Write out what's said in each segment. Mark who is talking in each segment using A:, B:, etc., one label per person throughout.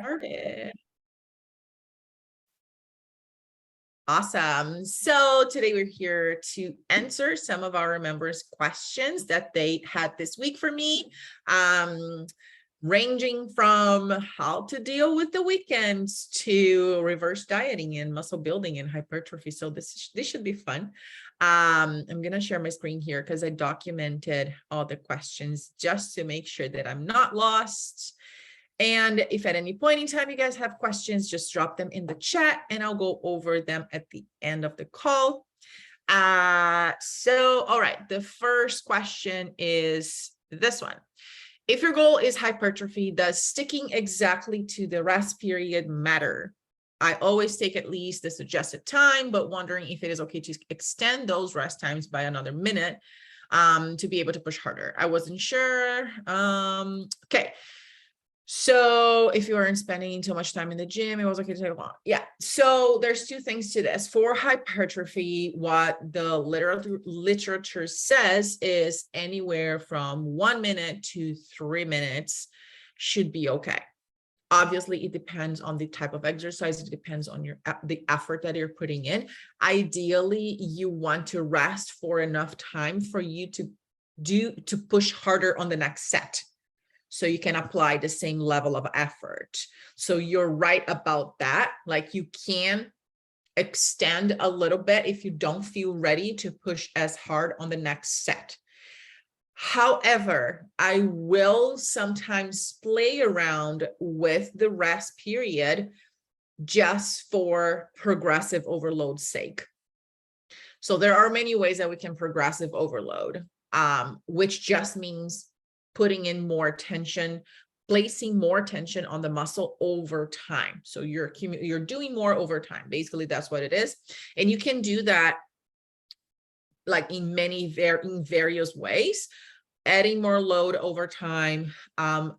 A: Started. Awesome. So today we're here to answer some of our members' questions that they had this week for me, ranging from how to deal with the weekends to reverse dieting and muscle building and hypertrophy. So this should be fun. I'm going to share my screen here because I documented all the questions just to make sure that I'm not lost. And if at any point in time you guys have questions, just drop them in the chat and I'll go over them at the end of the call. All right, the first question is this one. If your goal is hypertrophy, does sticking exactly to the rest period matter? I always take at least the suggested time, but wondering if it is okay to extend those rest times by another minute to be able to push harder. I wasn't sure. Okay. So if you aren't spending too much time in the gym, it was okay to take a long. Yeah. So there's two things to this. For hypertrophy, what the literature says is anywhere from 1 minute to 3 minutes should be okay. Obviously, it depends on the type of exercise. It depends on the effort that you're putting in. Ideally, you want to rest for enough time for you to push harder on the next set, so you can apply the same level of effort. So you're right about that. Like, you can extend a little bit if you don't feel ready to push as hard on the next set. However, I will sometimes play around with the rest period just for progressive overload's sake. So there are many ways that we can progressive overload, which just means putting in more tension, placing more tension on the muscle over time. So you're doing more over time. Basically, that's what it is. And you can do that like in various ways, adding more load over time,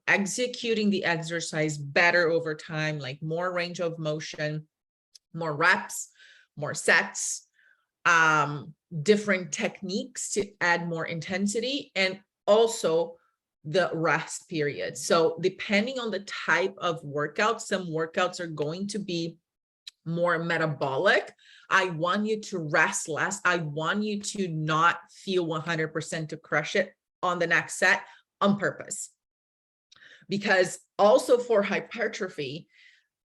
A: executing the exercise better over time, like more range of motion, more reps, more sets, different techniques to add more intensity, and also the rest period. So depending on the type of workout, some workouts are going to be more metabolic. I want you to rest less. I want you to not feel 100% to crush it on the next set on purpose. Because also for hypertrophy,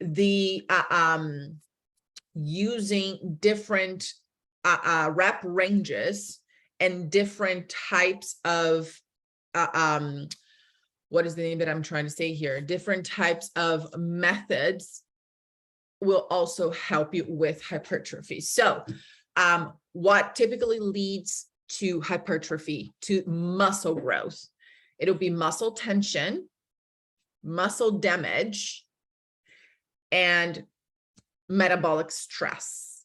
A: the using different rep ranges and different types of what is the name that I'm trying to say here? Different types of methods will also help you with hypertrophy. So what typically leads to hypertrophy, to muscle growth? It'll be muscle tension, muscle damage, and metabolic stress.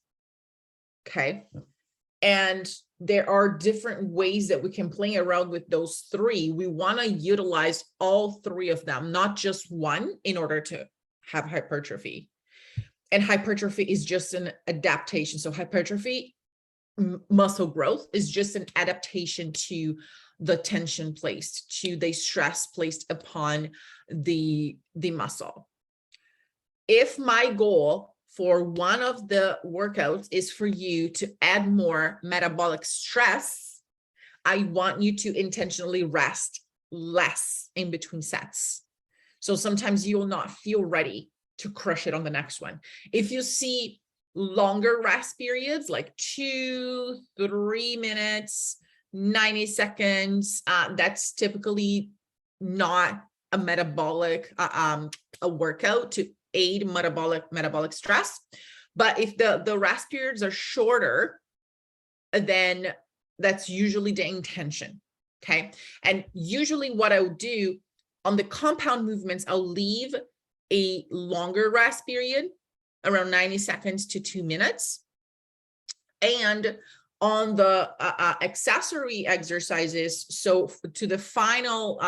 A: Okay. And there are different ways that we can play around with those three. We want to utilize all three of them, not just one, in order to have hypertrophy. And hypertrophy is just an adaptation. So hypertrophy, muscle growth, is just an adaptation to the tension placed, to the stress placed upon the muscle. If my goal for one of the workouts is for you to add more metabolic stress, I want you to intentionally rest less in between sets. So sometimes you will not feel ready to crush it on the next one. If you see longer rest periods, like 2, 3 minutes, 90 seconds, that's typically not a metabolic a workout to aid metabolic stress. But if the rest periods are shorter, then that's usually the intention. Okay. And usually what I would do on the compound movements, I'll leave a longer rest period around 90 seconds to 2 minutes. And on the accessory exercises, so to the final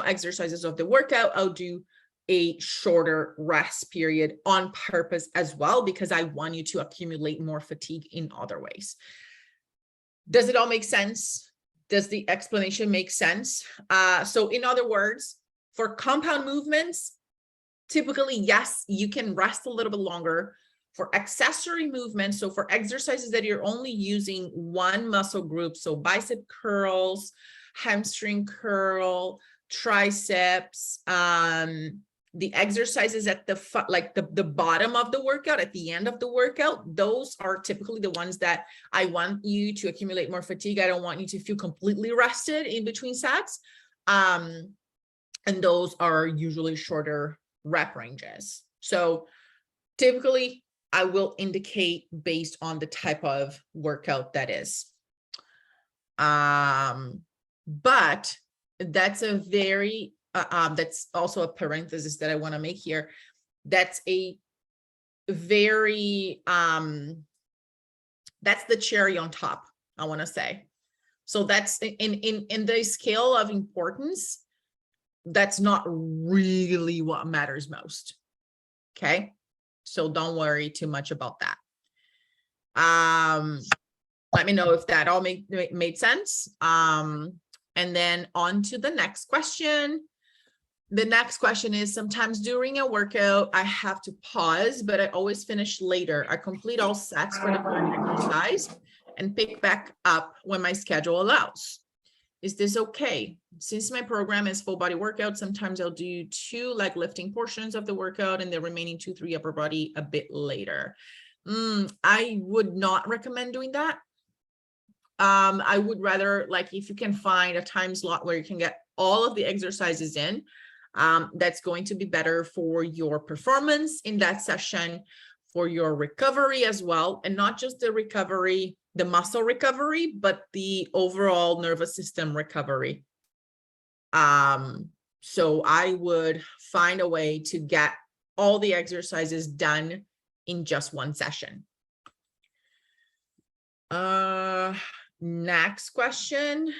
A: exercises of the workout, I'll do a shorter rest period on purpose as well, because I want you to accumulate more fatigue in other ways. Does it all make sense? Does the explanation make sense? So in other words, for compound movements, typically, yes, you can rest a little bit longer for accessory movements. So for exercises that you're only using one muscle group, so bicep curls, hamstring curl, triceps, the exercises at the bottom of the workout, at the end of the workout, those are typically the ones that I want you to accumulate more fatigue. I don't want you to feel completely rested in between sets. And those are usually shorter rep ranges. So typically I will indicate based on the type of workout that is. But that's a very, that's also a parenthesis that I want to make here. That's a very, that's the cherry on top, I want to say. So that's in the scale of importance, that's not really what matters most. Okay. So don't worry too much about that. Let me know if that all made sense. And then on to the next question. The next question is, sometimes during a workout, I have to pause, but I always finish later. I complete all sets for the current exercise and pick back up when my schedule allows. Is this okay? Since my program is full body workout, sometimes I'll do 2 leg lifting portions of the workout and the remaining 2-3 upper body a bit later. I would not recommend doing that. I would rather, like, if you can find a time slot where you can get all of the exercises in, that's going to be better for your performance in that session, for your recovery as well, and not just the recovery, the muscle recovery, but the overall nervous system recovery. So I would find a way to get all the exercises done in just one session. Next question.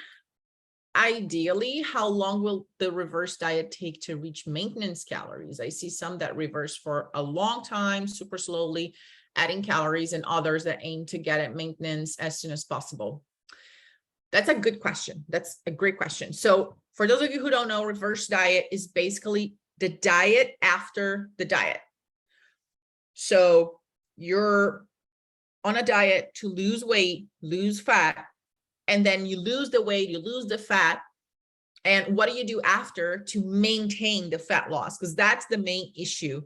A: Ideally, how long will the reverse diet take to reach maintenance calories? I see some that reverse for a long time, super slowly adding calories, and others that aim to get at maintenance as soon as possible. That's a good question. That's a great question. So for those of you who don't know, reverse diet is basically the diet after the diet. So you're on a diet to lose weight, lose fat, and then you lose the weight, you lose the fat. And what do you do after to maintain the fat loss? Because that's the main issue.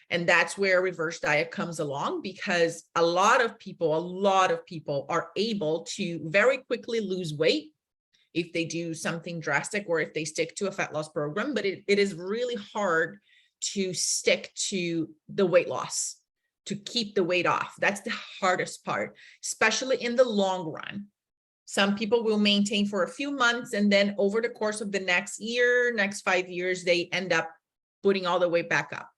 A: And that's where reverse diet comes along, because a lot of people are able to very quickly lose weight if they do something drastic or if they stick to a fat loss program. But it is really hard to stick to the weight loss, to keep the weight off. That's the hardest part, especially in the long run. Some people will maintain for a few months, and then over the course of the next year, next 5 years, they end up putting all the weight back up.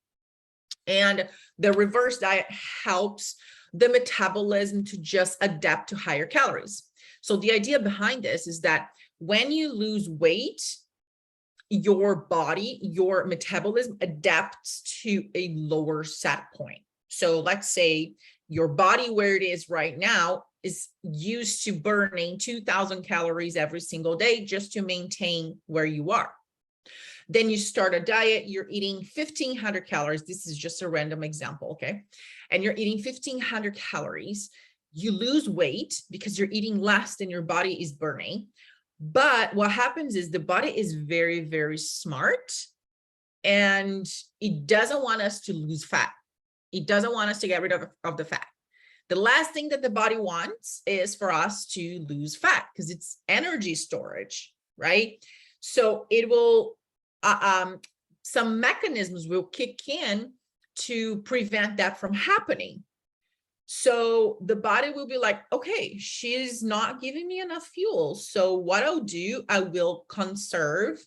A: And the reverse diet helps the metabolism to just adapt to higher calories. So the idea behind this is that when you lose weight, your body, your metabolism adapts to a lower set point. So let's say your body, where it is right now, is used to burning 2,000 calories every single day just to maintain where you are. Then you start a diet, you're eating 1,500 calories. This is just a random example, okay? And you're eating 1,500 calories. You lose weight because you're eating less than your body is burning. But what happens is the body is very, very smart, and it doesn't want us to lose fat. It doesn't want us to get rid of the fat. The last thing that the body wants is for us to lose fat, because it's energy storage, right? So it will, some mechanisms will kick in to prevent that from happening. So the body will be like, okay, she's not giving me enough fuel. So what I'll do, I will conserve.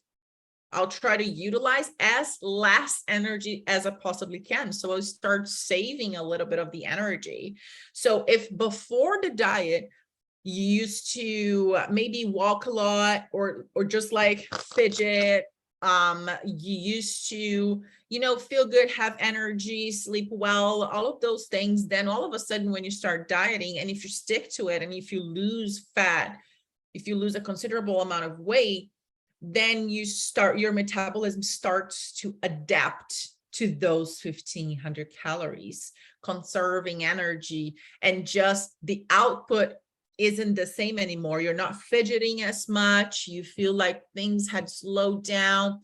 A: I'll try to utilize as less energy as I possibly can. So I'll start saving a little bit of the energy. So if before the diet, you used to maybe walk a lot or just like fidget, you used to, feel good, have energy, sleep well, all of those things, then all of a sudden when you start dieting, and if you stick to it, and if you lose fat, if you lose a considerable amount of weight, then your metabolism starts to adapt to those 1,500 calories, conserving energy, and just the output isn't the same anymore. You're not fidgeting as much. You feel like things had slowed down,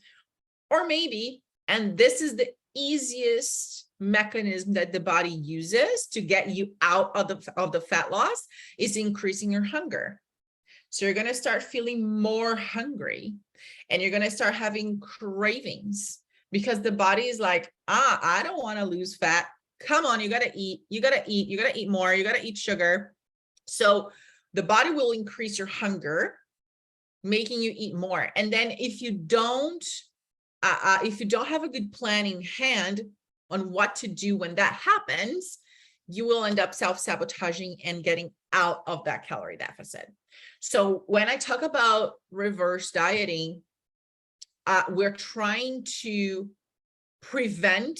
A: or maybe, and this is the easiest mechanism that the body uses to get you out of the fat loss, is increasing your hunger. So you're going to start feeling more hungry, and you're going to start having cravings, because the body is like, I don't want to lose fat. Come on, you got to eat, you got to eat, you got to eat more, you got to eat sugar. So the body will increase your hunger, making you eat more. And then if you don't have a good plan in hand on what to do when that happens, you will end up self-sabotaging and getting out of that calorie deficit. So when I talk about reverse dieting, we're trying to prevent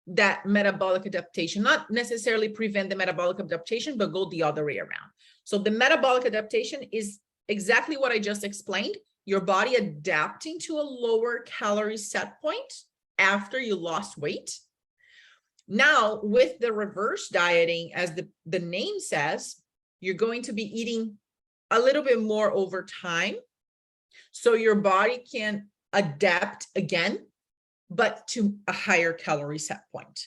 A: that metabolic adaptation, not necessarily prevent the metabolic adaptation, but go the other way around. So the metabolic adaptation is exactly what I just explained. Your body adapting to a lower calorie set point after you lost weight. Now, with the reverse dieting, as the name says, you're going to be eating a little bit more over time, so your body can adapt again, but to a higher calorie set point.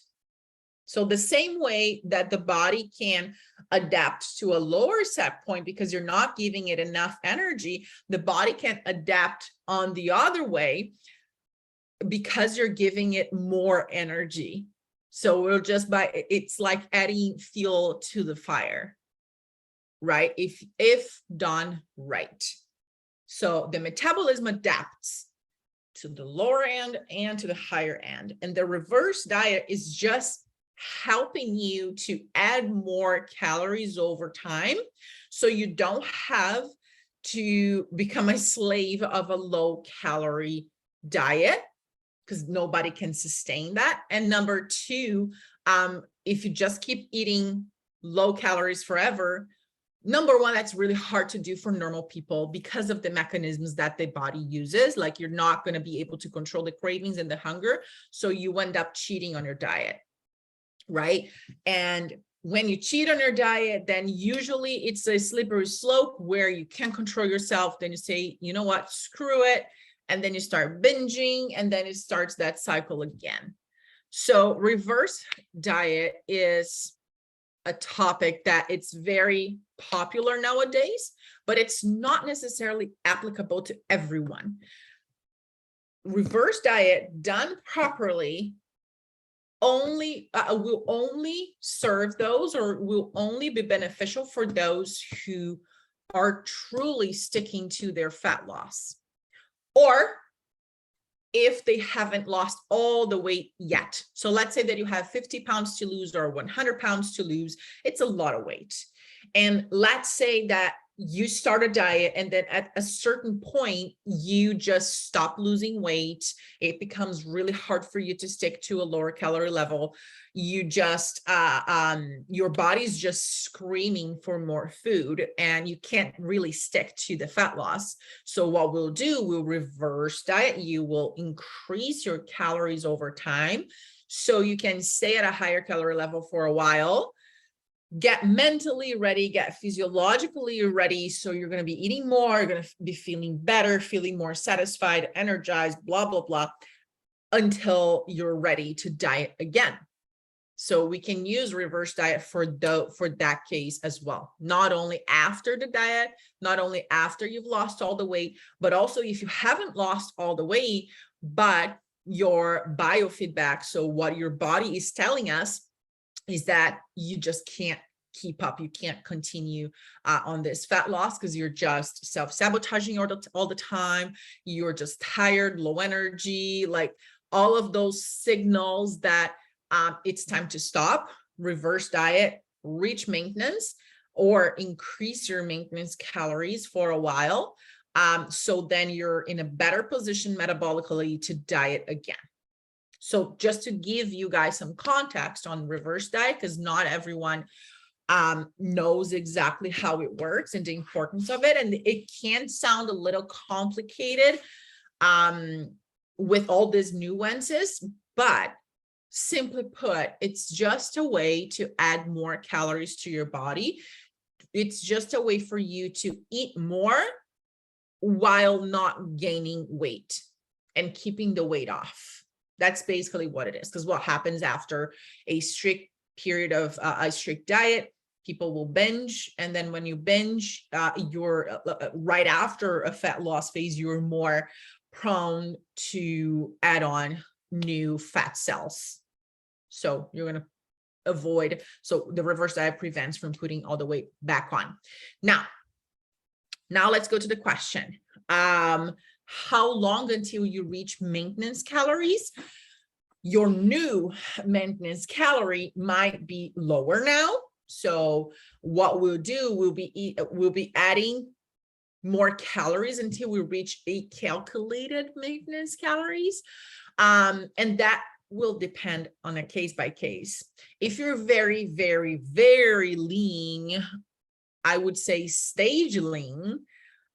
A: So the same way that the body can adapt to a lower set point because you're not giving it enough energy, the body can adapt on the other way because you're giving it more energy. So it's like adding fuel to the fire, right? If done right. So the metabolism adapts to the lower end and to the higher end. And the reverse diet is just helping you to add more calories over time, so you don't have to become a slave of a low calorie diet, because nobody can sustain that. And number two, if you just keep eating low calories forever, number one, that's really hard to do for normal people because of the mechanisms that the body uses. Like, you're not going to be able to control the cravings and the hunger, so you end up cheating on your diet, right? And when you cheat on your diet, then usually it's a slippery slope where you can't control yourself. Then you say, you know what, screw it. And then you start binging, and then it starts that cycle again. So reverse diet is a topic that it's very popular nowadays, but it's not necessarily applicable to everyone. Reverse diet done properly will only serve those, or will only be beneficial for those who are truly sticking to their fat loss, or if they haven't lost all the weight yet. So let's say that you have 50 pounds to lose or 100 pounds to lose. It's a lot of weight. And let's say that you start a diet, and then at a certain point, you just stop losing weight. It becomes really hard for you to stick to a lower calorie level. You just, your body's just screaming for more food, and you can't really stick to the fat loss. So what we'll do, we'll reverse diet. You will increase your calories over time, so you can stay at a higher calorie level for a while, get mentally ready, get physiologically ready. So you're going to be eating more, you're going to be feeling better, feeling more satisfied, energized, blah, blah, blah, until you're ready to diet again. So we can use reverse diet for that case as well. Not only after the diet, not only after you've lost all the weight, but also if you haven't lost all the weight, but your biofeedback, so what your body is telling us, is that you just can't keep up. You can't continue on this fat loss because you're just self-sabotaging all the time. You're just tired, low energy, like all of those signals that it's time to stop, reverse diet, reach maintenance, or increase your maintenance calories for a while. So then you're in a better position metabolically to diet again. So just to give you guys some context on reverse diet, because not everyone knows exactly how it works and the importance of it. And it can sound a little complicated with all these nuances, but simply put, it's just a way to add more calories to your body. It's just a way for you to eat more while not gaining weight and keeping the weight off. That's basically what it is. Because what happens after a strict period of a strict diet, people will binge. And then when you binge, you're right after a fat loss phase, you're more prone to add on new fat cells. So you're going to avoid. So the reverse diet prevents from putting all the weight back on. Now let's go to the question. How long until you reach maintenance calories? Your new maintenance calorie might be lower now. So what we'll do, we'll be adding more calories until we reach a calculated maintenance calories. And that will depend on a case by case. If you're very, very, very lean, I would say stage lean,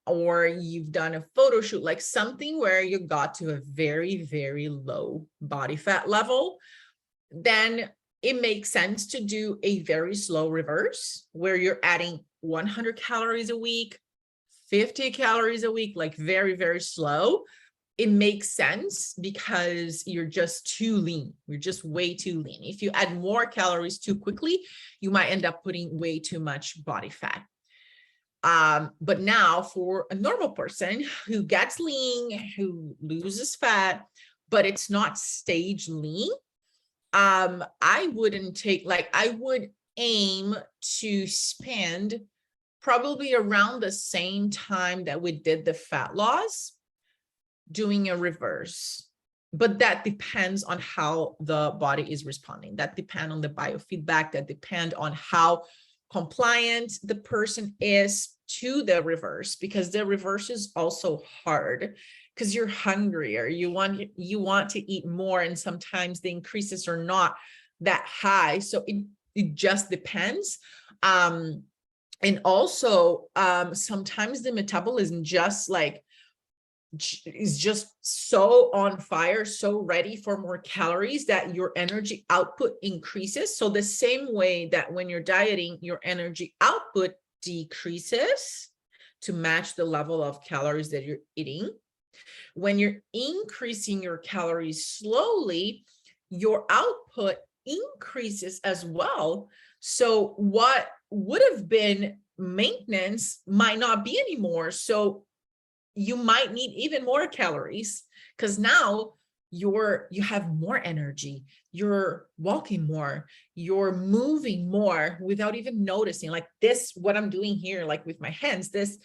A: or you've done a photo shoot, like something where you got to a very, very low body fat level, then it makes sense to do a very slow reverse where you're adding 100 calories a week, 50 calories a week, like very, very slow. It makes sense because you're just too lean. You're just way too lean. If you add more calories too quickly, you might end up putting way too much body fat. But now for a normal person who gets lean, who loses fat, but it's not stage lean, I wouldn't take, like, I would aim to spend probably around the same time that we did the fat loss doing a reverse. But that depends on how the body is responding. That depends on the biofeedback, that depend on how compliant the person is to the reverse, because the reverse is also hard because you're hungrier, you want to eat more, and sometimes the increases are not that high. So it just depends. And also sometimes the metabolism just like is just so on fire, so ready for more calories that your energy output increases. So the same way that when you're dieting, your energy output decreases to match the level of calories that you're eating. When you're increasing your calories slowly, your output increases as well. So what would have been maintenance might not be anymore. So you might need even more calories because now you have more energy, you're walking more, you're moving more without even noticing. Like this, what I'm doing here, like with my hands, this,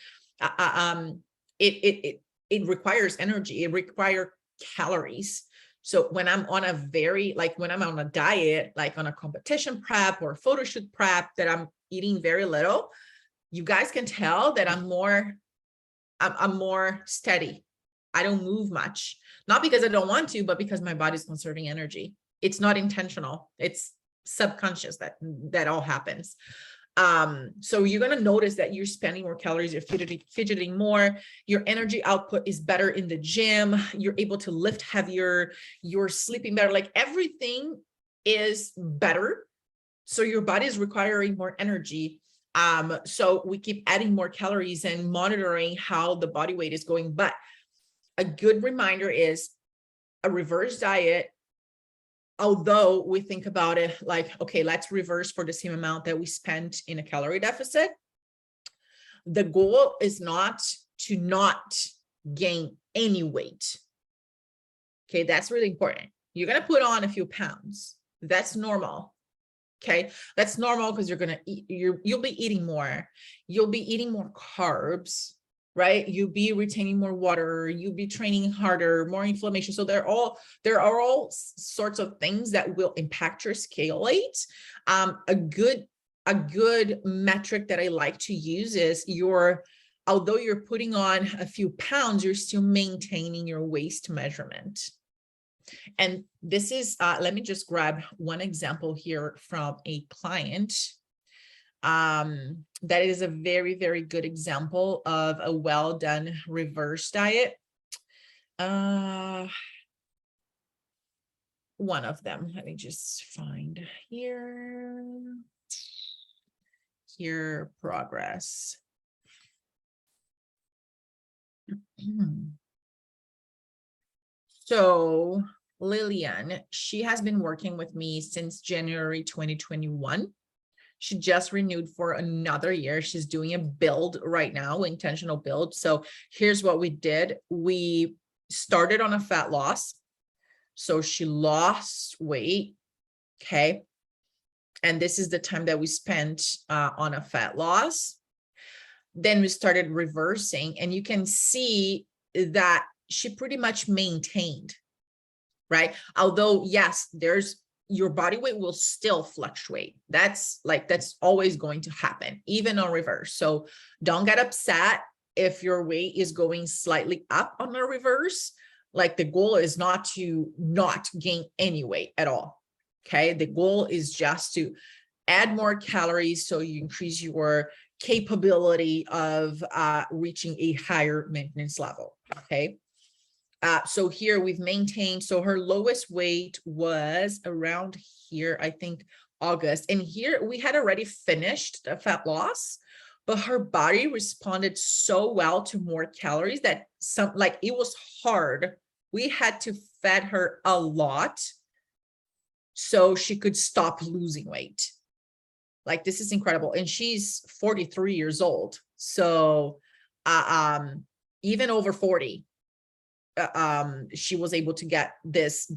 A: it requires energy, it requires calories. So when I'm on a when I'm on a diet, like on a competition prep or photo shoot prep, that I'm eating very little, you guys can tell that I'm more steady. I don't move much, not because I don't want to, but because my body's conserving energy. It's not intentional. It's subconscious that all happens. So you're going to notice that you're spending more calories, you're fidgeting more, your energy output is better in the gym, you're able to lift heavier, you're sleeping better, like everything is better. So your body is requiring more energy. So we keep adding more calories and monitoring how the body weight is going. But a good reminder is a reverse diet, although we think about it like, okay, let's reverse for the same amount that we spent in a calorie deficit. The goal is not to not gain any weight. Okay, that's really important. You're going to put on a few pounds. That's normal. Okay, that's normal because you're going to eat, you'll be eating more. You'll be eating more carbs, right? You'll be retaining more water. You'll be training harder, more inflammation. So there are all sorts of things that will impact your scale weight. A good metric that I like to use is although you're putting on a few pounds, you're still maintaining your waist measurement. And this is, let me just grab one example here from a client. That is a very, very good example of a well-done reverse diet. one of them. Let me just find here progress. So Lillian, she has been working with me since January 2021. She just renewed for another year. She's doing a build right now, intentional build. So here's what we did. We started on a fat loss. So she lost weight. Okay. And this is the time that we spent on a fat loss. Then we started reversing, and you can see that she pretty much maintained, right? Although, yes, your body weight will still fluctuate. That's always going to happen, even on reverse. So don't get upset if your weight is going slightly up on a reverse. Like, the goal is not to not gain any weight at all. Okay. The goal is just to add more calories so you increase your capability of reaching a higher maintenance level. Okay. So here we've maintained, so her lowest weight was around here, I think August. And here we had already finished the fat loss, but her body responded so well to more calories that it was hard. We had to fed her a lot so she could stop losing weight. Like, this is incredible. And she's 43 years old. So even over 40, she was able to get this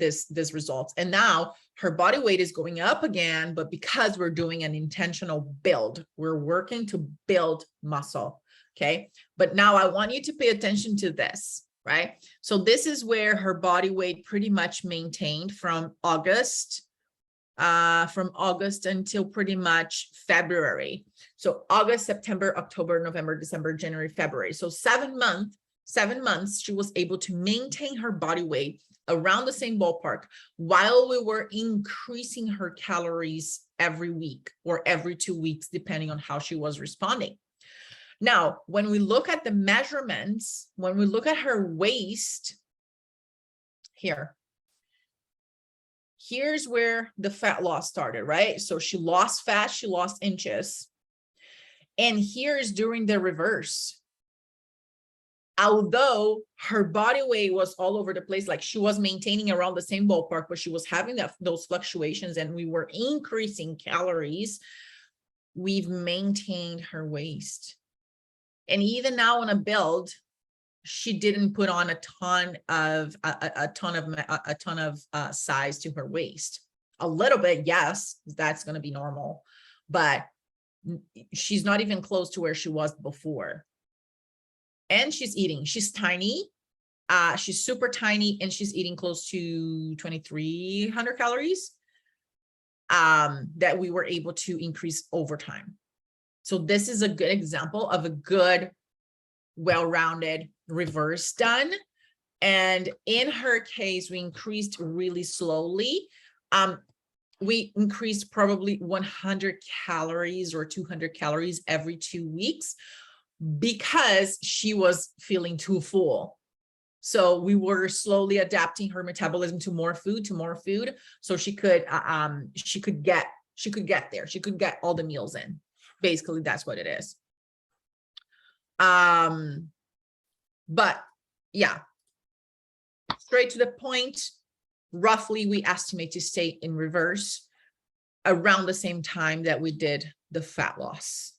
A: results. And now her body weight is going up again, but because we're doing an intentional build, we're working to build muscle. Okay. But now I want you to pay attention to this, right? So this is where her body weight pretty much maintained from August until pretty much February. So August, September, October, November, December, January, February. So 7 months, she was able to maintain her body weight around the same ballpark while we were increasing her calories every week or every 2 weeks, depending on how she was responding. Now, when we look at the measurements, when we look at her waist here's where the fat loss started, right? So she lost fat, she lost inches. And here's during the reverse. Although her body weight was all over the place, like she was maintaining around the same ballpark, but she was having those fluctuations and we were increasing calories, we've maintained her waist. And even now on a build, she didn't put on a ton of size to her waist. A little bit, yes, that's going to be normal, but she's not even close to where she was before. And she's eating. She's tiny. She's super tiny, and she's eating close to 2,300 calories that we were able to increase over time. So this is a good example of a good, well-rounded reverse done. And in her case, we increased really slowly. We increased probably 100 calories or 200 calories every 2 weeks because she was feeling too full. So we were slowly adapting her metabolism to more food, so she could get there. She could get all the meals in. Basically, that's what it is. But yeah, straight to the point, roughly we estimate to stay in reverse around the same time that we did the fat loss,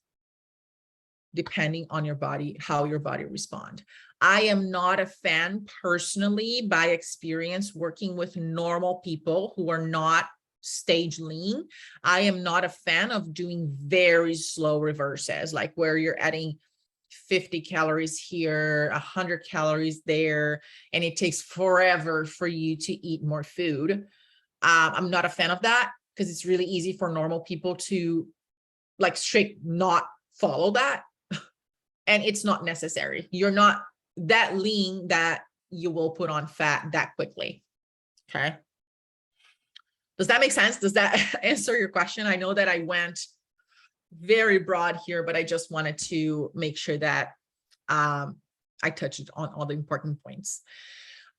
A: depending on your body, how your body respond. I am not a fan personally, by experience, working with normal people who are not stage lean. I am not a fan of doing very slow reverses, like where you're adding 50 calories here, 100 calories there, and it takes forever for you to eat more food. I'm not a fan of that because it's really easy for normal people to like straight not follow that. And it's not necessary. You're not that lean that you will put on fat that quickly. Okay. Does that make sense? Does that answer your question? I know that I went very broad here, but I just wanted to make sure that I touched on all the important points.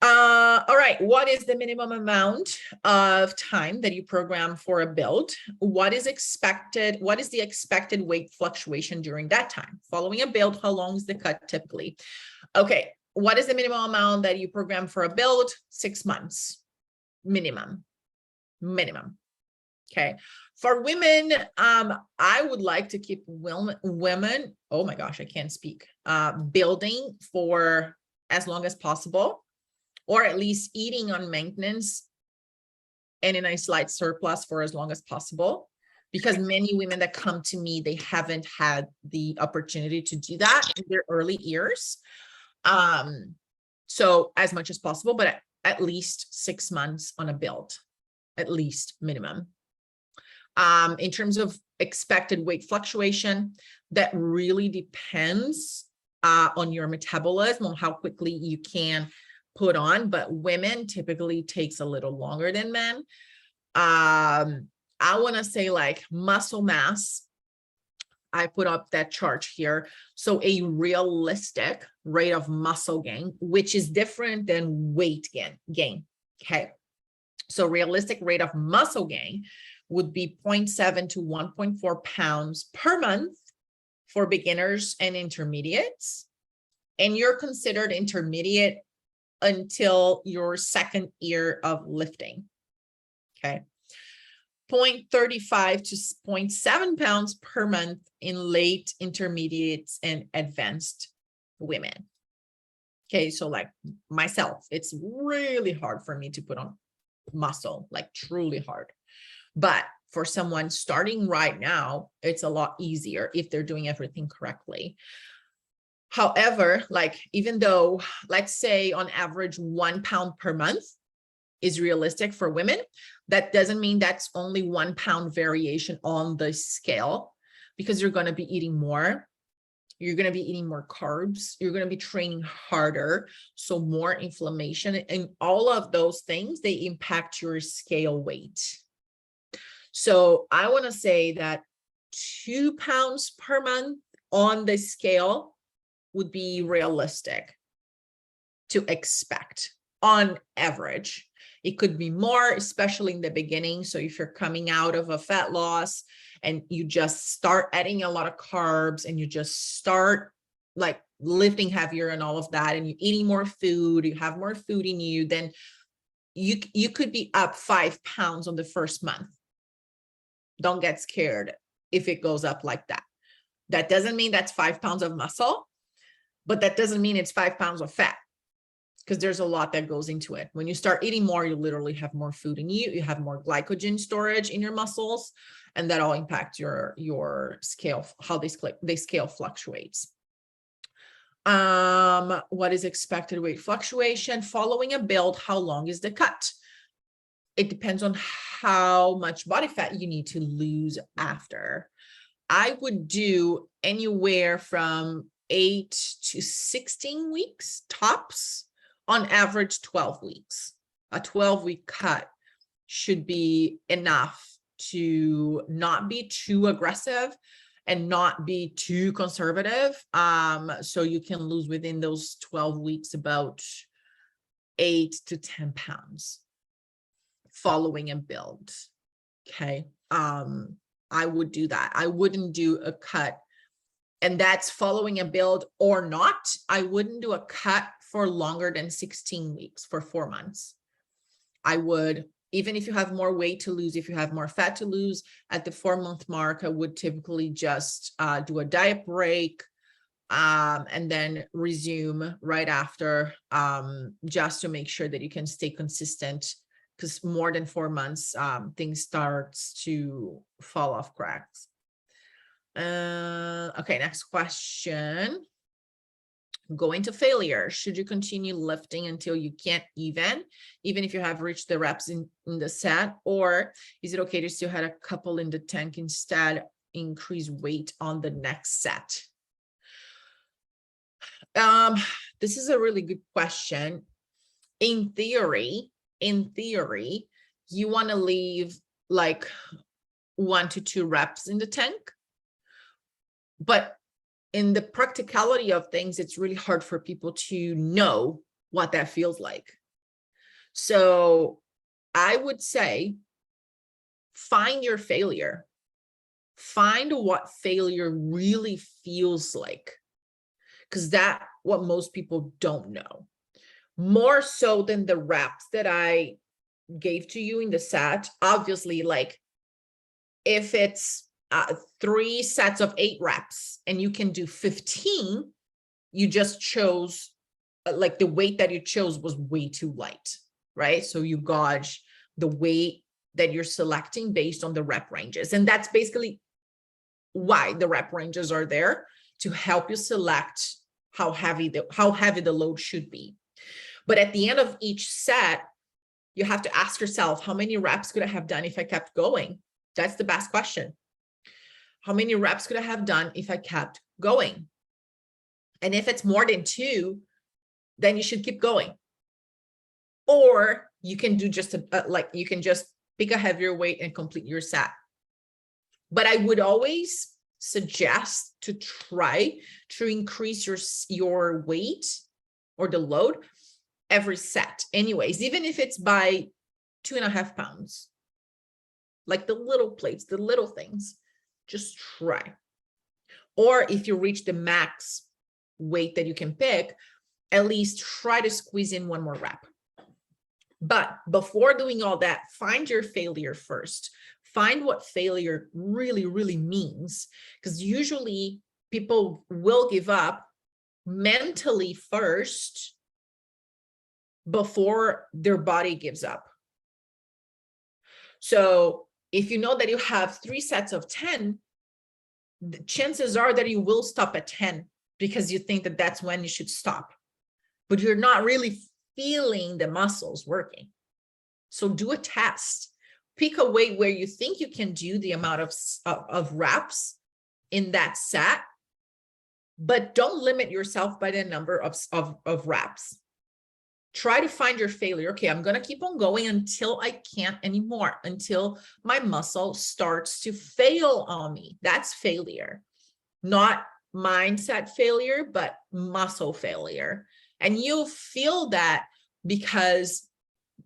A: All right. What is the minimum amount of time that you program for a build? What is expected? What is the expected weight fluctuation during that time? Following a build, how long is the cut typically? Okay. What is the minimum amount that you program for a build? 6 months minimum. Okay. For women, I would like to keep women, oh my gosh, I can't speak, building for as long as possible, or at least eating on maintenance and in a slight surplus for as long as possible, because many women that come to me, they haven't had the opportunity to do that in their early years. So as much as possible, but at least 6 months on a build, at least minimum. In terms of expected weight fluctuation, that really depends on your metabolism, on how quickly you can put on, but women typically takes a little longer than men. I want to say like muscle mass. I put up that chart here. So a realistic rate of muscle gain, which is different than weight gain. Okay. So realistic rate of muscle gain would be 0.7 to 1.4 pounds per month for beginners and intermediates. And you're considered intermediate until your second year of lifting. Okay. 0.35 to 0.7 pounds per month in late intermediates and advanced women. Okay. So like myself, it's really hard for me to put on muscle, like truly hard. But for someone starting right now, it's a lot easier if they're doing everything correctly. However, like even though, let's say on average 1 pound per month is realistic for women, that doesn't mean that's only 1 pound variation on the scale, because you're going to be eating more. You're going to be eating more carbs. You're going to be training harder. So more inflammation, and all of those things, they impact your scale weight. So I want to say that 2 pounds per month on the scale would be realistic to expect on average. It could be more, especially in the beginning. So if you're coming out of a fat loss and you just start adding a lot of carbs and you just start like lifting heavier and all of that, and you're eating more food, you have more food in you, then you could be up 5 pounds on the first month. Don't get scared if it goes up like that. That doesn't mean that's 5 pounds of muscle, but that doesn't mean it's 5 pounds of fat, because there's a lot that goes into it. When you start eating more, you literally have more food in you. You have more glycogen storage in your muscles, and that all impacts your scale, how they scale fluctuates. What is expected weight fluctuation following a build? How long is the cut? It depends on how much body fat you need to lose after. I would do anywhere from 8 to 16 weeks tops, on average 12 weeks. A 12-week cut should be enough to not be too aggressive and not be too conservative. So you can lose within those 12 weeks about 8 to 10 pounds following a build. Okay. I would do that. I wouldn't do a cut, and that's following a build or not. I wouldn't do a cut for longer than 16 weeks, for 4 months. I would, even if you have more weight to lose, if you have more fat to lose at the 4-month mark, I would typically just do a diet break and then resume right after, just to make sure that you can stay consistent, because more than 4 months, things starts to fall off cracks. Okay, next question. Going to failure. Should you continue lifting until you can't even if you have reached the reps in the set, or is it okay to still have a couple in the tank, instead increase weight on the next set? This is a really good question. In theory, you want to leave like 1 to 2 reps in the tank, but in the practicality of things, it's really hard for people to know what that feels like. So I would say, find your failure. Find what failure really feels like, because that's what most people don't know. More so than the reps that I gave to you in the set. Obviously, like if it's 3 sets of 8 reps and you can do 15, you just chose, like the weight that you chose was way too light, right? So you gauge the weight that you're selecting based on the rep ranges. And that's basically why the rep ranges are there, to help you select how heavy the load should be. But at the end of each set, you have to ask yourself, how many reps could I have done if I kept going? That's the best question. How many reps could I have done if I kept going? And if it's more than 2, then you should keep going. Or you can do just you can just pick a heavier weight and complete your set. But I would always suggest to try to increase your weight or the load every set anyways, even if it's by 2.5 pounds, like the little plates, the little things, just try. Or if you reach the max weight that you can pick, at least try to squeeze in 1 more rep. But before doing all that, find your failure first. Find what failure really, really means, because usually people will give up mentally first before their body gives up. So if you know that you have 3 sets of 10, the chances are that you will stop at 10 because you think that that's when you should stop, but you're not really feeling the muscles working. So do a test. Pick a weight where you think you can do the amount of reps in that set, but don't limit yourself by the number of reps. Try to find your failure. Okay, I'm going to keep on going until I can't anymore, until my muscle starts to fail on me. That's failure, not mindset failure, but muscle failure. And you'll feel that because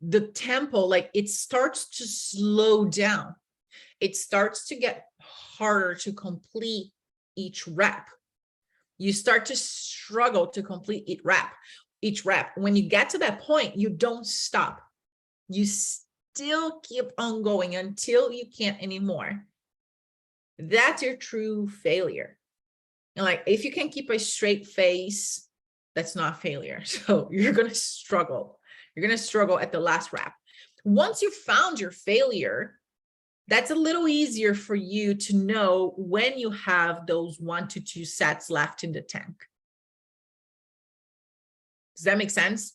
A: the tempo, like it starts to slow down. It starts to get harder to complete each rep. You start to struggle to complete each rep. When you get to that point, you don't stop. You still keep on going until you can't anymore. That's your true failure. And like, if you can keep a straight face, that's not failure. So you're going to struggle. You're going to struggle at the last rep. Once you've found your failure, that's a little easier for you to know when you have those 1 to 2 sets left in the tank. Does that make sense?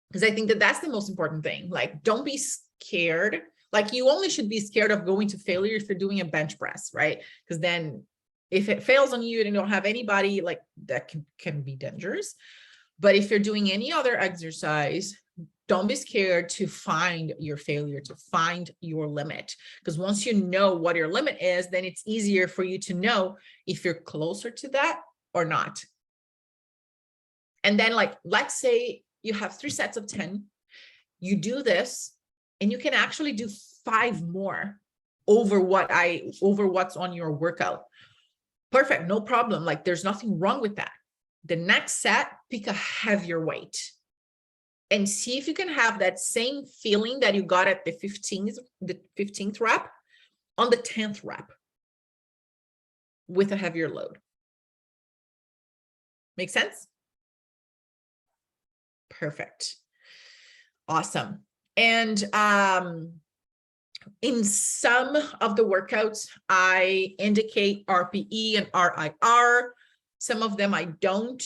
A: Because I think that that's the most important thing. Like, don't be scared. Like, you only should be scared of going to failure if you're doing a bench press, right? Because then if it fails on you and you don't have anybody, like that can be dangerous. But if you're doing any other exercise, don't be scared to find your failure, to find your limit. Because once you know what your limit is, then it's easier for you to know if you're closer to that or not. And then, like, let's say you have 3 sets of 10, you do this and you can actually do 5 more over what's on your workout. Perfect, no problem. Like, there's nothing wrong with that. The next set, pick a heavier weight and see if you can have that same feeling that you got at the 15th rep on the 10th rep with a heavier load. Make sense? Perfect. Awesome. And in some of the workouts, I indicate RPE and RIR. Some of them I don't.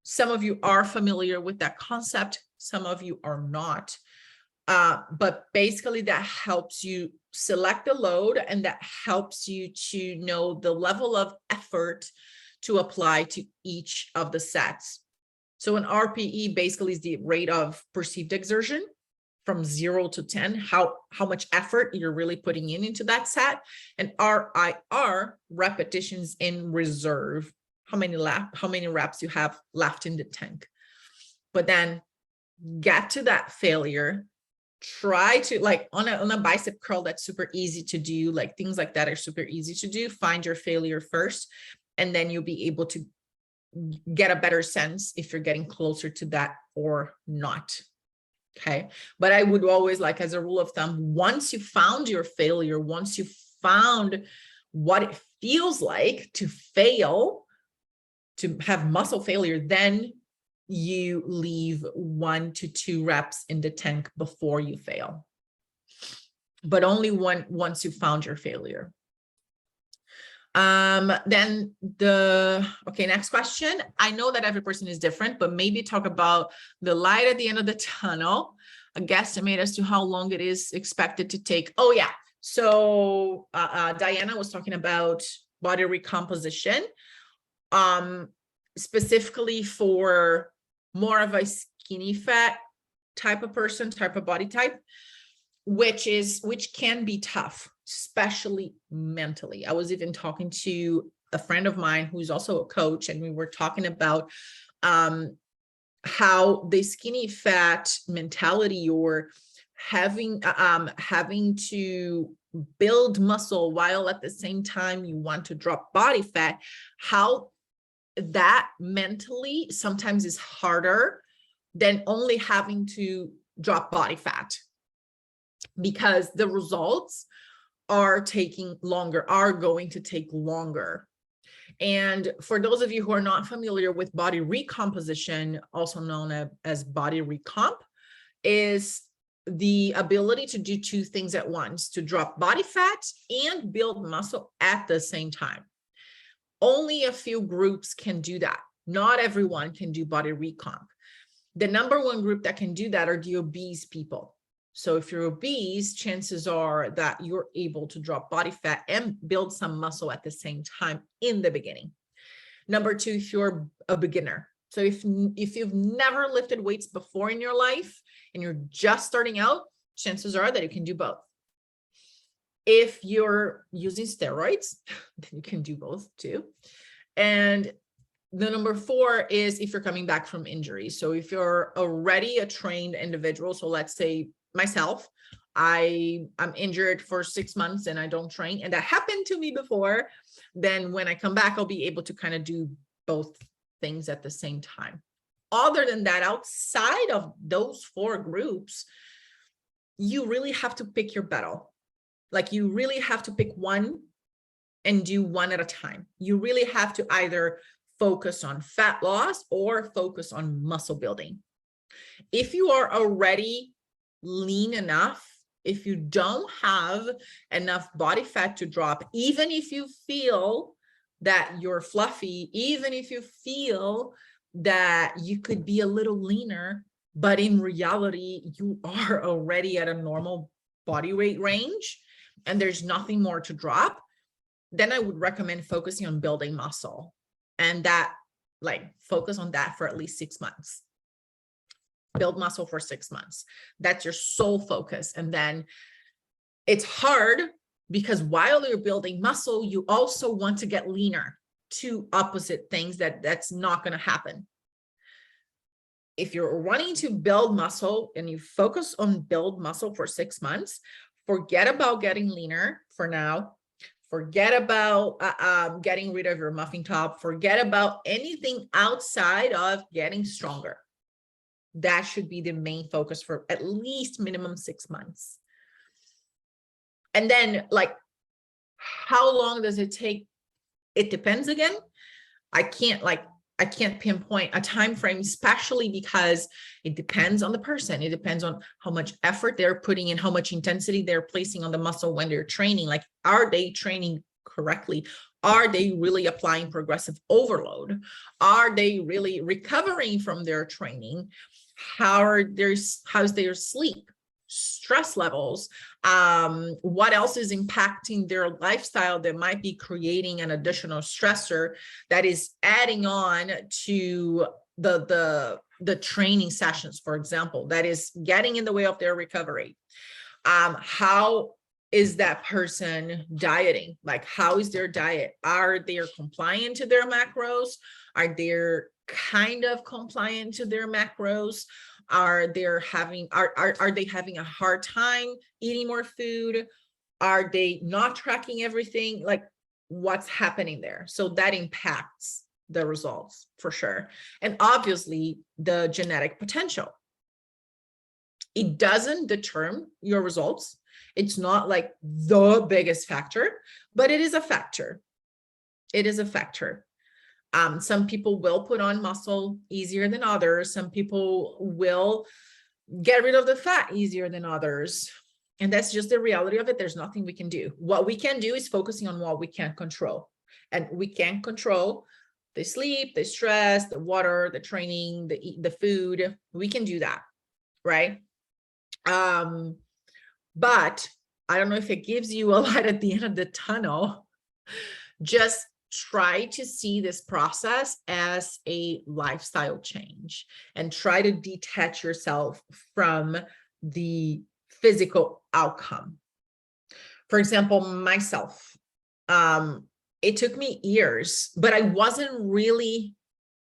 A: Some of you are familiar with that concept. Some of you are not. But basically that helps you select the load, and that helps you to know the level of effort to apply to each of the sets. So an RPE basically is the rate of perceived exertion from 0 to 10, how much effort you're really putting into that set. And RIR, repetitions in reserve, how many reps you have left in the tank. But then get to that failure. Try to, like, on a bicep curl, that's super easy to do, like things like that are super easy to do. Find your failure first, and then you'll be able to get a better sense if you're getting closer to that or not. Okay. But I would always, like, as a rule of thumb, once you found your failure, once you found what it feels like to fail, to have muscle failure, then you leave 1 to 2 reps in the tank before you fail, but only once you found your failure. Then next question. I know that every person is different, but maybe talk about the light at the end of the tunnel, a guesstimate as to how long it is expected to take. Oh yeah. So Diana was talking about body recomposition, specifically for more of a skinny fat type of person, type of body type, which can be tough, especially mentally. I was even talking to a friend of mine who's also a coach, and we were talking about how the skinny fat mentality, or having to build muscle while at the same time you want to drop body fat, how that mentally sometimes is harder than only having to drop body fat, because the results are going to take longer. And for those of you who are not familiar with body recomposition, also known as body recomp, is the ability to do 2 things at once: to drop body fat and build muscle at the same time. Only a few groups can do that. Not everyone can do body recomp. The number 1 group that can do that are the obese people. So if you're obese, chances are that you're able to drop body fat and build some muscle at the same time in the beginning. Number 2, if you're a beginner. So if you've never lifted weights before in your life and you're just starting out, chances are that you can do both. If you're using steroids, then you can do both too. And the number 4 is if you're coming back from injury. So if you're already a trained individual, so let's say myself, I'm injured for 6 months and I don't train, and that happened to me before, then when I come back, I'll be able to kind of do both things at the same time. Other than that, outside of those 4 groups, you really have to pick your battle. Like, you really have to pick one and do one at a time. You really have to either focus on fat loss or focus on muscle building. If you are already lean enough, if you don't have enough body fat to drop, even if you feel that you're fluffy, even if you feel that you could be a little leaner, but in reality, you are already at a normal body weight range and there's nothing more to drop, then I would recommend focusing on building muscle, and that, like, focus on that for at least 6 months. Build muscle for 6 months. That's your sole focus. And then it's hard because while you're building muscle, you also want to get leaner. 2 opposite things that's not going to happen. If you're wanting to build muscle and you focus on build muscle for 6 months, forget about getting leaner for now. Forget about getting rid of your muffin top. Forget about anything outside of getting stronger. That should be the main focus for at least minimum 6 months. And then, like, how long does it take? It depends again. I can't pinpoint a time frame, especially because it depends on the person. It depends on how much effort they're putting in, how much intensity they're placing on the muscle when they're training. Like, are they training correctly? Are they really applying progressive overload? Are they really recovering from their training? How's their sleep, stress levels? What else is impacting their lifestyle that might be creating an additional stressor that is adding on to the training sessions, for example, that is getting in the way of their recovery? How is that person dieting? Like, how is their diet? Are they compliant to their macros? Are they kind of compliant to their macros? Are they having a hard time eating more food? Are they not tracking everything? Like, what's happening there? So that impacts the results for sure. And obviously the genetic potential. It doesn't determine your results. It's not like the biggest factor, but it is a factor. It is a factor. Some people will put on muscle easier than others. Some people will get rid of the fat easier than others. And that's just the reality of it. There's nothing we can do. What we can do is focusing on what we can control. And we can control the sleep, the stress, the water, the training, the food. We can do that, right? But I don't know if it gives you a light at the end of the tunnel. Just try to see this process as a lifestyle change and try to detach yourself from the physical outcome. For example, myself, it took me years, but I wasn't really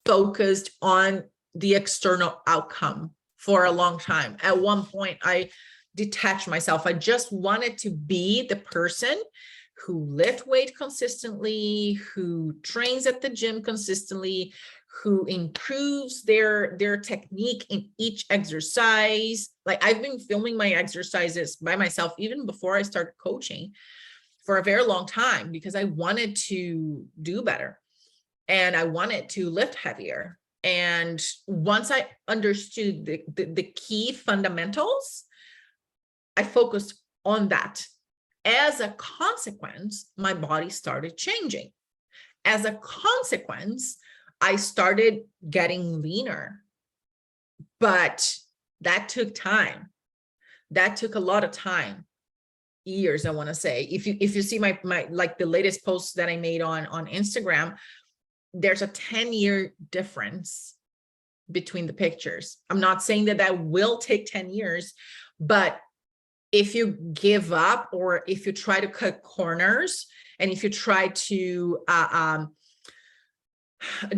A: focused on the external outcome for a long time. At one point, I detached myself. I just wanted to be the person who lift weight consistently, who trains at the gym consistently, who improves their technique in each exercise. Like, I've been filming my exercises by myself even before I started coaching for a very long time, because I wanted to do better and I wanted to lift heavier. And once I understood the key fundamentals, I focused on that. As a consequence, my body started changing. As a consequence, I started getting leaner. But that took time. That took a lot of time. Years, I want to say. If you see my like the latest posts that I made on Instagram, there's a 10-year difference between the pictures. I'm not saying that will take 10 years, but if you give up, or if you try to cut corners, and if you try to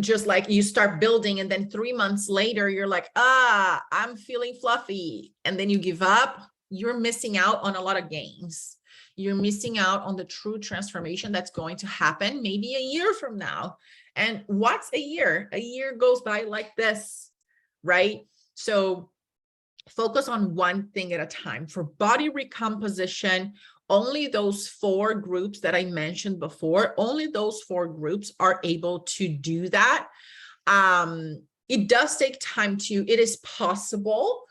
A: just like you start building and then 3 months later you're like, I'm feeling fluffy, and then you give up, you're missing out on a lot of gains. You're missing out on the true transformation that's going to happen maybe a year from now. And what's a year? A year goes by like this, right? So focus on one thing at a time. For body recomposition, only those 4 groups that I mentioned before, only those 4 groups are able to do that. It does take time it is possible.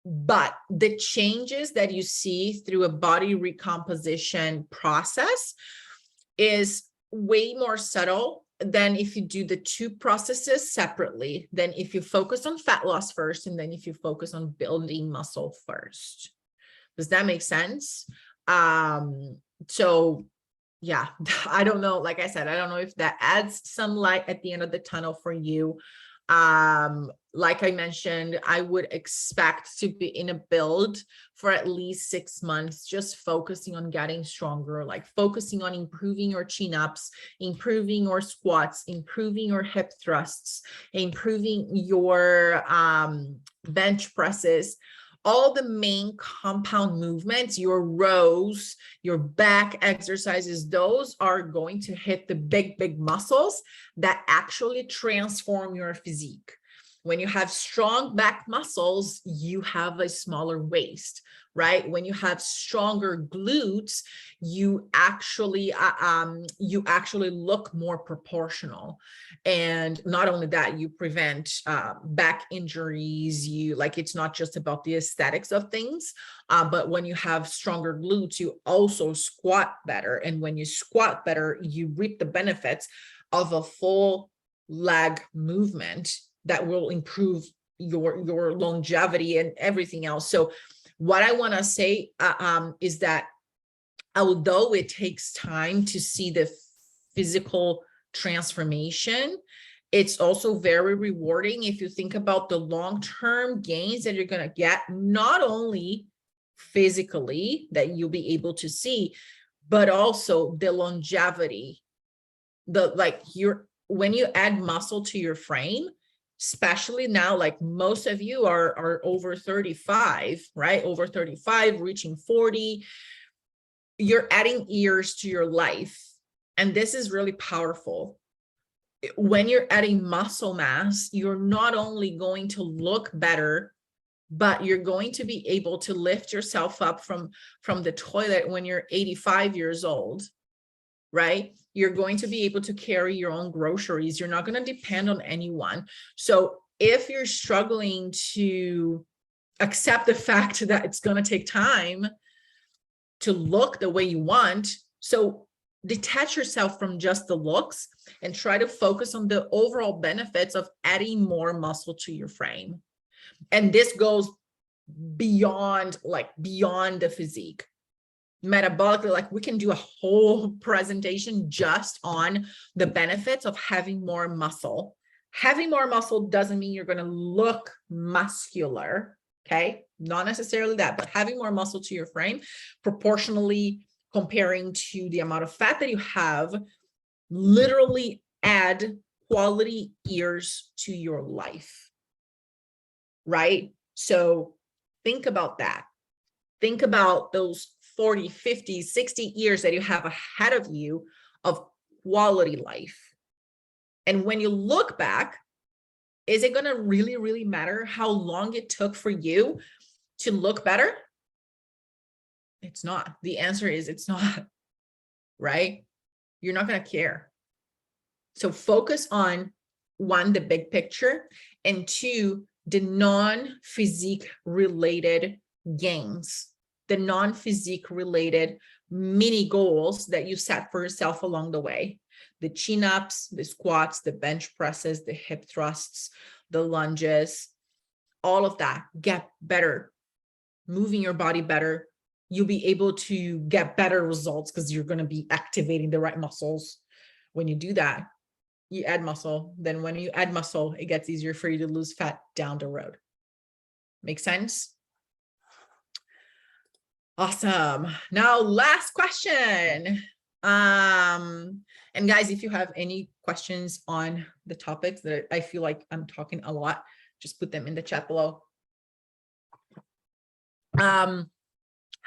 A: But the changes that you see through a body recomposition process is way more subtle than if you do the 2 processes separately, than if you focus on fat loss first, and then if you focus on building muscle first. Does that make sense? So yeah, I don't know. Like I said, I don't know if that adds some light at the end of the tunnel for you. Like I mentioned, I would expect to be in a build for at least 6 months, just focusing on getting stronger, like focusing on improving your chin-ups, improving your squats, improving your hip thrusts, improving your bench presses. All the main compound movements, your rows, your back exercises, those are going to hit the big muscles that actually transform your physique. When you have strong back muscles, you have a smaller waist, right? When you have stronger glutes, you actually look more proportional. And not only that, you prevent back injuries. It's not just about the aesthetics of things, but when you have stronger glutes, you also squat better. And when you squat better, you reap the benefits of a full leg movement that will improve your longevity and everything else. So what I want to say is that although it takes time to see the physical transformation, it's also very rewarding if you think about the long-term gains that you're going to get, not only physically that you'll be able to see, but also the longevity. When you add muscle to your frame, especially now, like most of you are over 35, right? Over 35, reaching 40. You're adding years to your life. And this is really powerful. When you're adding muscle mass, you're not only going to look better, but you're going to be able to lift yourself up from the toilet when you're 85 years old, right? You're going to be able to carry your own groceries. You're not going to depend on anyone. So if you're struggling to accept the fact that it's going to take time to look the way you want, so detach yourself from just the looks and try to focus on the overall benefits of adding more muscle to your frame. And this goes beyond the physique. Metabolically, like we can do a whole presentation just on the benefits of having more muscle. Having more muscle doesn't mean you're going to look muscular, okay? Not necessarily that, but having more muscle to your frame, proportionally comparing to the amount of fat that you have, literally add quality years to your life, right? So think about that. Think about those 40, 50, 60 years that you have ahead of you of quality life. And when you look back, is it going to really, really matter how long it took for you to look better? It's not. The answer is it's not, right? You're not going to care. So focus on, one, the big picture, and two, the non-physique related gains, the non-physique related mini goals that you set for yourself along the way. The chin-ups, the squats, the bench presses, the hip thrusts, the lunges, all of that. Get better, moving your body better. You'll be able to get better results because you're going to be activating the right muscles. When you do that, you add muscle. Then when you add muscle, it gets easier for you to lose fat down the road. Make sense? Awesome. Now, last question. And guys, if you have any questions on the topics that I feel like I'm talking a lot, just put them in the chat below.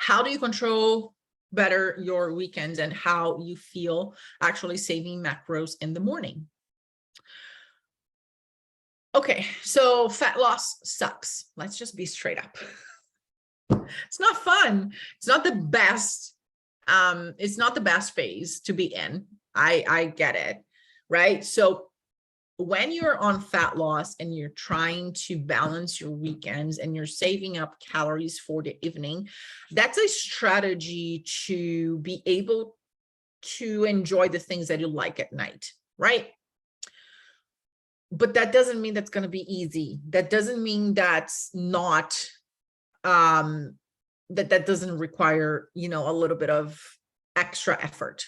A: How do you control better your weekends and how you feel actually saving macros in the morning? Okay, so fat loss sucks. Let's just be straight up. It's not fun. It's not the best. It's not the best phase to be in. I get it, right? So when you're on fat loss and you're trying to balance your weekends and you're saving up calories for the evening, that's a strategy to be able to enjoy the things that you like at night, right? But that doesn't mean that's going to be easy. That doesn't mean that's not, that doesn't require, a little bit of extra effort.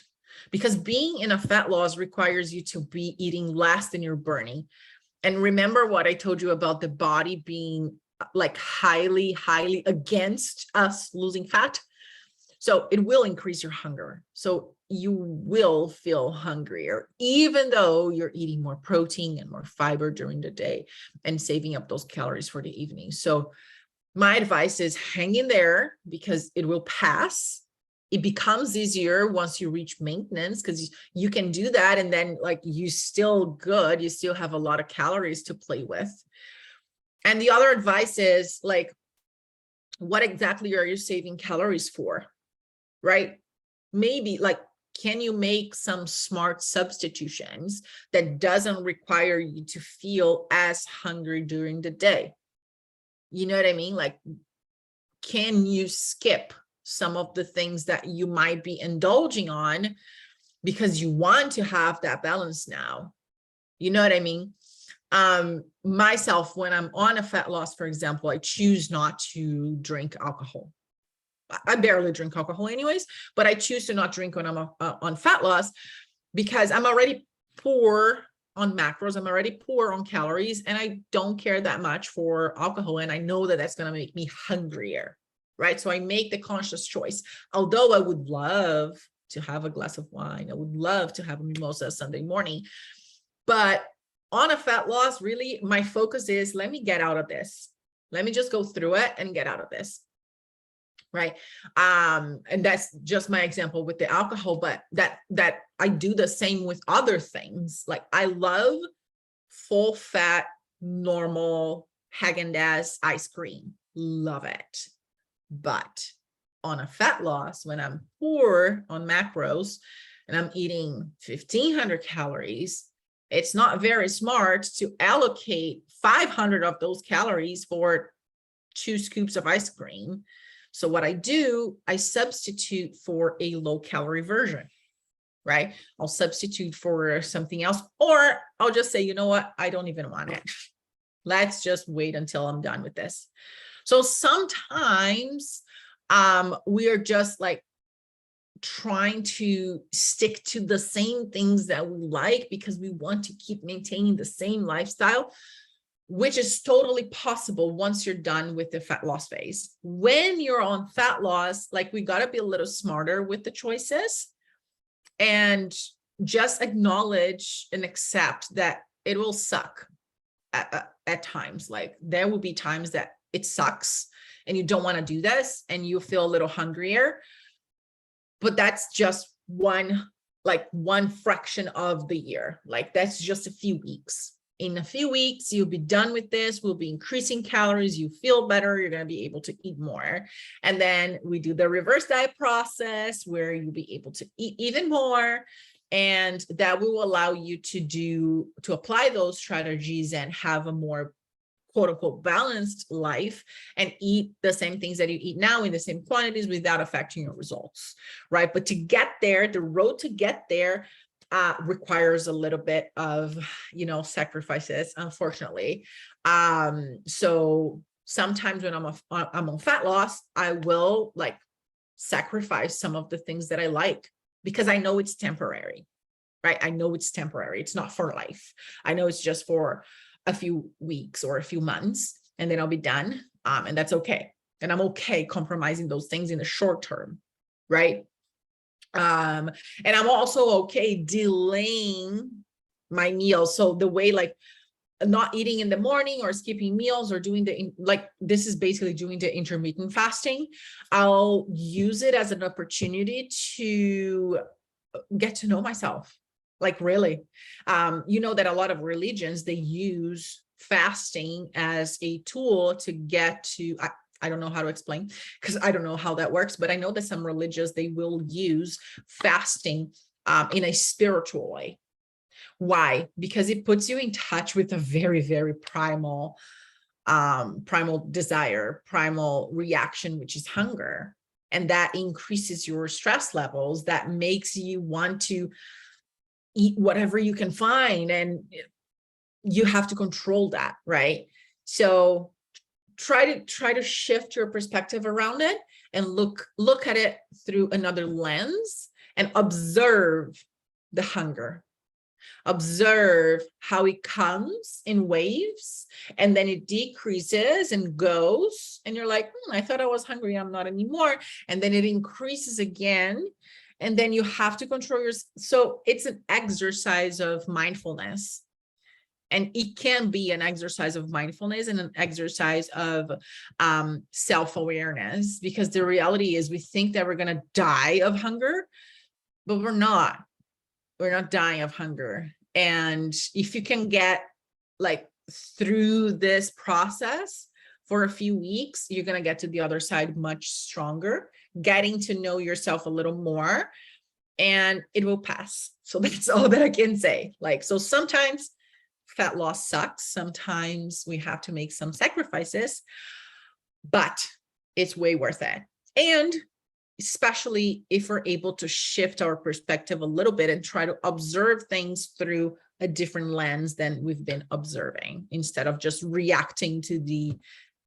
A: Because being in a fat loss requires you to be eating less than you're burning. And remember what I told you about the body being like highly against us losing fat. So it will increase your hunger. So you will feel hungrier, even though you're eating more protein and more fiber during the day and saving up those calories for the evening. So my advice is hang in there because it will pass. It becomes easier once you reach maintenance because you can do that. And then you still good. You still have a lot of calories to play with. And the other advice is what exactly are you saving calories for? Right? Maybe can you make some smart substitutions that doesn't require you to feel as hungry during the day? You know what I mean? Can you skip some of the things that you might be indulging on because you want to have that balance now? You know what I mean? Myself, when I'm on a fat loss, for example, I choose not to drink alcohol. I barely drink alcohol anyways, but I choose to not drink when I'm on fat loss because I'm already poor on macros. I'm already poor on calories and I don't care that much for alcohol. And I know that that's going to make me hungrier, right? So I make the conscious choice. Although I would love to have a glass of wine, I would love to have a mimosa Sunday morning, but on a fat loss, really, my focus is, let me get out of this. Let me just go through it and get out of this. Right. And that's just my example with the alcohol, but that I do the same with other things. Like I love full fat, normal Haagen-Dazs ice cream. Love it. But on a fat loss, when I'm poor on macros and I'm eating 1,500 calories, it's not very smart to allocate 500 of those calories for 2 scoops of ice cream. So what I do, I substitute for a low calorie version, right? I'll substitute for something else, or I'll just say, you know what? I don't even want it. Let's just wait until I'm done with this. So sometimes we are just like trying to stick to the same things that we like because we want to keep maintaining the same lifestyle, which is totally possible once you're done with the fat loss phase. When you're on fat loss, like we got to be a little smarter with the choices and just acknowledge and accept that it will suck at times. Like there will be times that it sucks and you don't want to do this and you feel a little hungrier, but that's just one fraction of the year. Like that's just a few weeks. In a few weeks, you'll be done with this. We'll be increasing calories. You feel better. You're going to be able to eat more. And then we do the reverse diet process where you'll be able to eat even more. And that will allow you to apply those strategies and have a more quote unquote balanced life and eat the same things that you eat now in the same quantities without affecting your results, right? But to get there, the road to get there requires a little bit of, sacrifices, unfortunately. So sometimes when I'm on fat loss, I will like sacrifice some of the things that I like because I know it's temporary, right? I know it's temporary. It's not for life. I know it's just for a few weeks or a few months, and then I'll be done. And that's okay. And I'm okay compromising those things in the short term, right? And I'm also okay delaying my meals. So the way like not eating in the morning or skipping meals or doing this is basically doing the intermittent fasting. I'll use it as an opportunity to get to know myself. Like really, that a lot of religions, they use fasting as a tool to get to, I don't know how to explain because I don't know how that works, but I know that some religions, they will use fasting in a spiritual way. Why? Because it puts you in touch with a very, very primal desire, primal reaction, which is hunger. And that increases your stress levels. That makes you want to eat whatever you can find. And you have to control that, right? So try to shift your perspective around it and look at it through another lens and observe the hunger. Observe how it comes in waves and then it decreases and goes. And you're like, I thought I was hungry. I'm not anymore. And then it increases again. And then you have to control so it's an exercise of mindfulness. And it can be an exercise of mindfulness and an exercise of self-awareness, because the reality is we think that we're going to die of hunger, but we're not. We're not dying of hunger. And if you can get like through this process for a few weeks, you're going to get to the other side much stronger, getting to know yourself a little more, and it will pass. So that's all that I can say. So sometimes fat loss sucks. Sometimes we have to make some sacrifices, but it's way worth it. And especially if we're able to shift our perspective a little bit and try to observe things through a different lens than we've been observing, instead of just reacting to the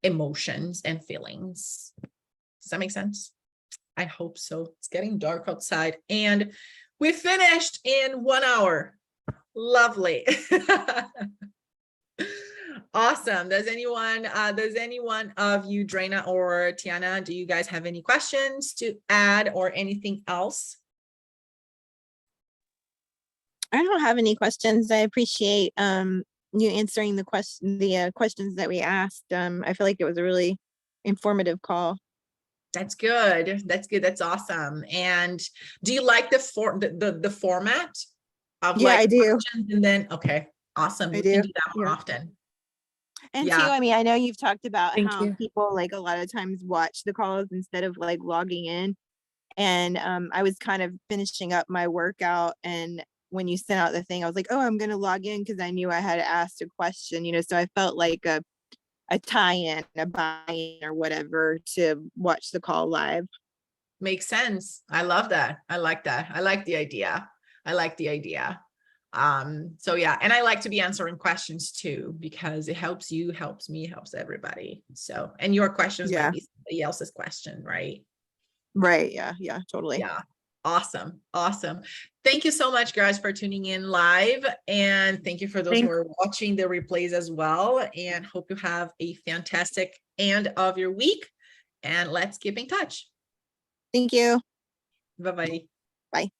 A: emotions and feelings. Does that make sense? I hope so. It's getting dark outside and we finished in 1 hour. Lovely. Awesome. Does anyone of you, Draina or Tiana, do you guys have any questions to add or anything else?
B: I don't have any questions. I appreciate you answering the questions that we asked. I feel like it was a really informative call.
A: That's good. That's good. That's awesome. And do you like the format of
B: Yeah,
A: like
B: I do.
A: questions and then, okay, awesome.
B: I
A: We can
B: do.
A: do that more
B: Yeah.
A: often.
B: And
A: Yeah.
B: too, I mean, I know you've talked about
A: Thank
B: how
A: you.
B: people like a lot of times watch the calls instead of like logging in. And I was kind of finishing up my workout, and when you sent out the thing, I was like, oh, I'm gonna log in because I knew I had asked a question, so I felt like a tie-in, a buy-in or whatever to watch the call live.
A: Makes sense. I love that. I like that. I like the idea. I like the idea. So yeah, and I like to be answering questions too, because it helps you, helps me, helps everybody. So, and your questions might
B: Yeah.
A: be somebody else's question, right?
B: Right. Yeah, totally.
A: Yeah. Awesome. Awesome. Thank you so much, guys, for tuning in live. And thank you for those who
B: Thanks.
A: are watching the replays as well. And hope you have a fantastic end of your week. And let's keep in touch.
B: Thank you.
A: Bye-bye.
B: Bye.